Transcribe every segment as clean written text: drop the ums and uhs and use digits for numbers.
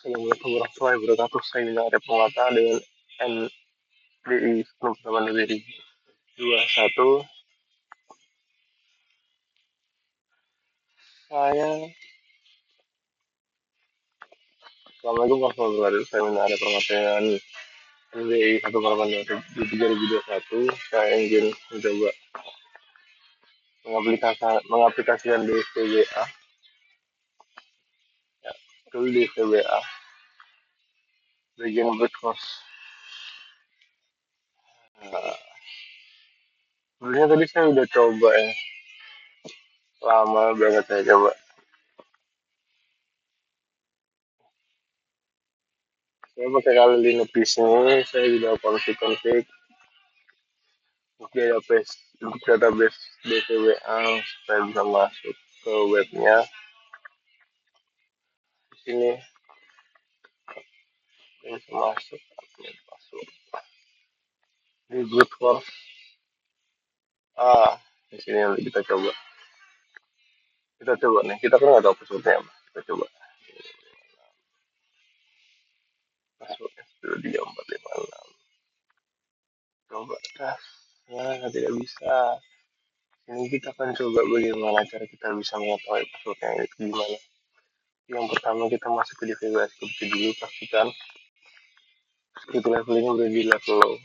Assalamualaikum warahmatullahi wabarakatuh. Saya Nina Arif Penguata dengan NDI 2021. Saya Assalamualaikum warahmatullahi wabarakatuh. Saya Nina Arif Penguata dengan NDI 2021. Saya ingin mencoba mengaplikasikan DSTBA, ya, tool DSTBA bagian brute force. Nah, sebenarnya tadi saya udah coba ya, lama banget saya coba. Saya pakai kali Linux di sini, saya juga konfig database DTWA supaya bisa masuk ke webnya. Di sini bisa masuk di brute force. Di sini nanti kita coba. Kita coba nih, kita kan nggak tahu passwordnya apa. Kita coba. Passwordnya studio 456. Coba tes. Ya, tidak bisa. Ini kita akan coba bagaimana cara kita bisa mengetahui passwordnya itu gimana. Yang pertama kita masuk ke DVBA seperti dulu, pastikan script levelingnya udah di level low.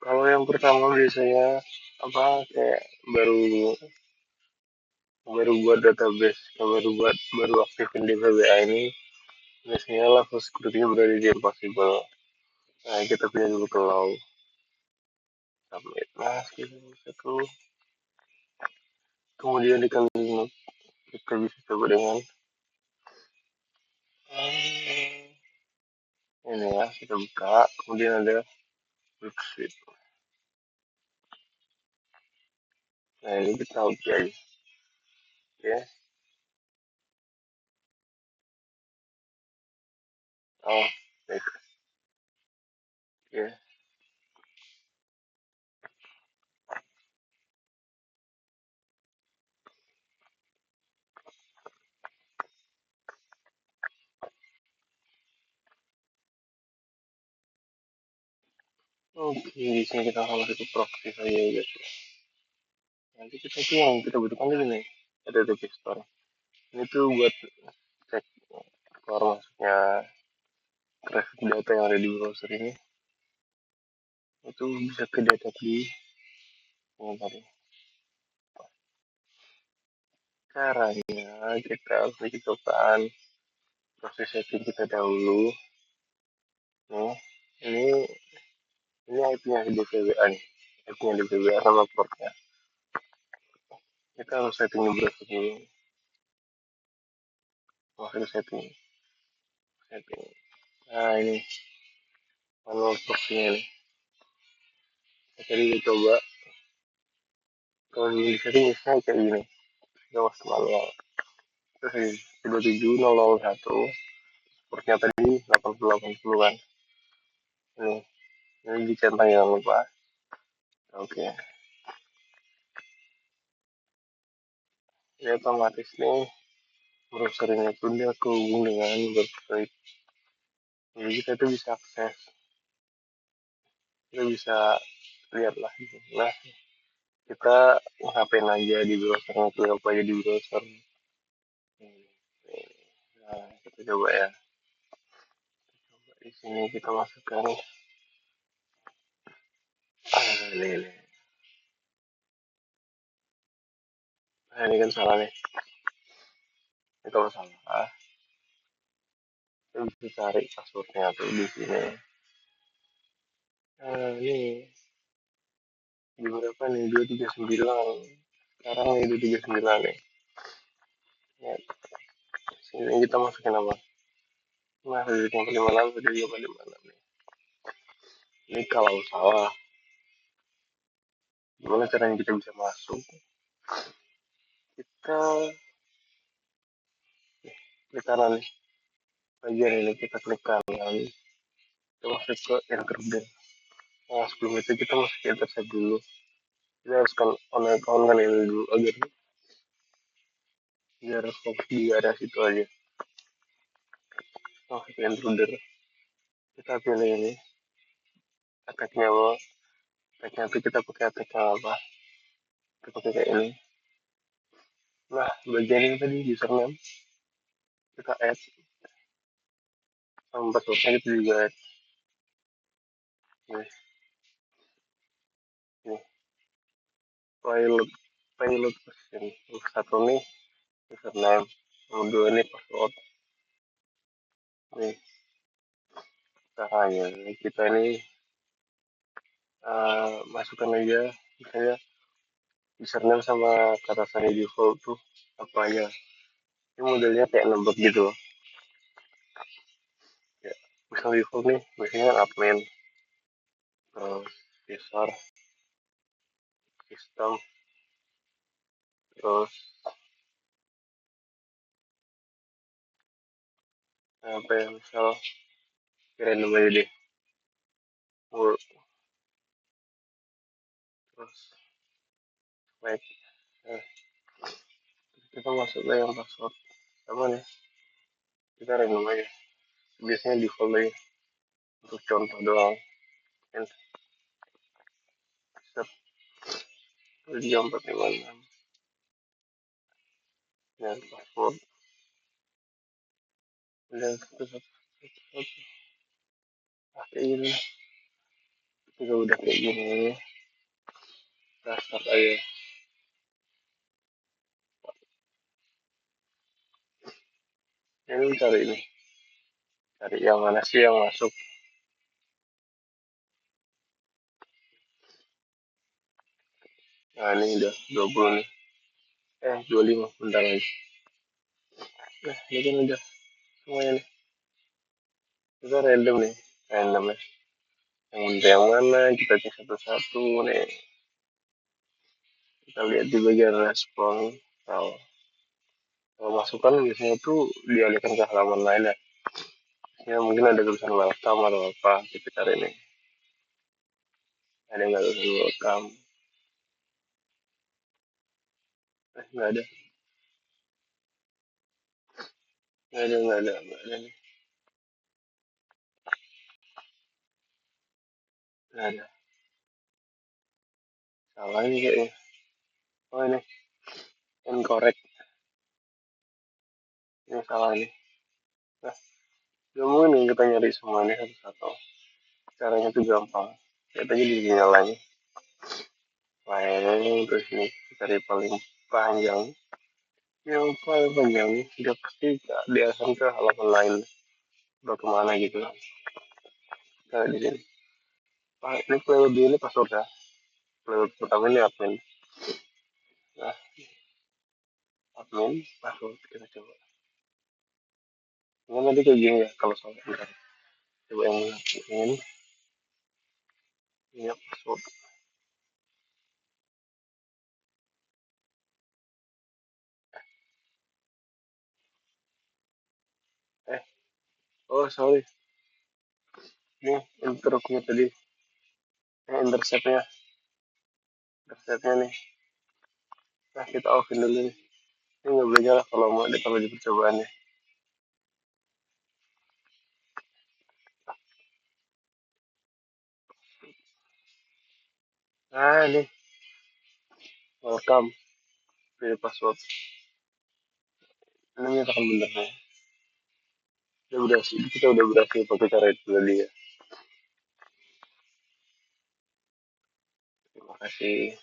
Kalau yang pertama biasanya kayak baru baru buat database, baru aktifin DVBA ini, biasanya level security berada di impossible. Nah, kita pilih dulu ke low, submit. Nah, satu. Kemudian di kalimat kita bisa coba dengan ini ya, kita buka. Kemudian ada worksheet. Nah, ini kita oke aja. Oke. Oh, baik. Oke. Oke, di sini kita akan masuk ke proxy saja ya guys. Nanti itu yang kita butuhkan lagi nih, ada DB store. Ini tuh buat cek keluar masuknya traffic data yang ada di browser ini. Itu bisa ke data di ini tadi. Caranya kita harus menciptakan proses setting kita dahulu. Nih, ini IP-nya di DVBA nih. IP-nya di DVBA sama portnya. Kita harus setting di browser dulu. Masuk setting. Nah, ini manual proxy-nya nih. Tadi kita coba. Kalau di setting misalnya kayak gini. Kita masuk manual. Terus 27001. Portnya tadi 8080 kan. Ini dicentang jangan lupa. Oke. Ini otomatis nih browser ini pun dia kehubung dengan website. Jadi kita tuh bisa akses, kita bisa lihat lah. Nah, kita ngapain aja di browser, ngeklik apa aja di browser. Nah, kita coba ya. Di sini kita masukkan ini. Nah, ini kan salah nih. Ini kalau salah, kita bisa cari passwordnya tuh di sini. Nah, ini di berapa nih? 239. Sekarang nih 239 nih. Ya, sini kita masukin apa? Nah, 256, 256 nih. Ini kalau salah, gimana caranya kita bisa masuk? Kita klik kanan nih. Bagian ini kita klik kanan. Kita masuk ke internet. Nah, sebelum itu kita masuk ke internet dulu. Kita harus on account kan ini dulu agar biar fokus di area situ aja. oh itu intruder, kita pilih ini attack-nya, attack-nya itu kita pakai attack apa, kita pakai kayak ini. Nah bagian ini tadi username kita add, sama passwordnya kita juga add. Nih, nih pilot pilot question, satu nih username, nomor dua ini password. Nih caranya kita ini masukkan aja misalnya username sama kata sandi default tuh apa aja. Ini modelnya kayak nembak gitu loh. Ya, misal default nih biasanya admin, terus user, sistem, terus apa ya, misal random aja deh, work, terus like, nah, kita masuk ke yang password sama nih, kita random aja, biasanya default aja untuk contoh doang. Enter, set, 456 dan password, dan satu kayak gini. Kita udah kayak gini, kita start aja. Ini cari ini, cari yang mana sih yang masuk. Nah ini udah 20 nih, 25, bentar lagi. Nah ini kan udah semuanya nih, kita random nih, random ya, yang mana kita cek satu-satu nih. Kita lihat di bagian respon, kalau kalau masukan biasanya tuh dialihkan ke halaman lain ya. Ya mungkin ada tulisan welcome atau apa, kita cari nih, ada nggak tulisan welcome. Nggak ada, nggak ada nih, nggak ada. Salah ini kayaknya, oh ini incorrect, ini salah ini. Nah ya mungkin kita nyari semua ini satu-satu, caranya tuh gampang. Lihat aja di sini lain, lain terus ini cari paling panjang, yang paling panjang nih udah pasti diarahkan ke halaman lain, udah kemana gitu. Nah di sini, ini playload ini password ya, playload pertama ini admin. Nah admin password kita coba, ini nanti kayak gini ya kalau soal bentar, coba yang admin ini password. eh oh sorry, ini interruptnya tadi, interceptnya nih. Nah kita offin dulu nih, ini nggak boleh nyala kalau mau ada, kalau di percobaannya. Nah ini welcome, pilih password, ini nyatakan bener nih, udah berhasil, kita udah berhasil pakai cara itu tadi ya. Terima kasih.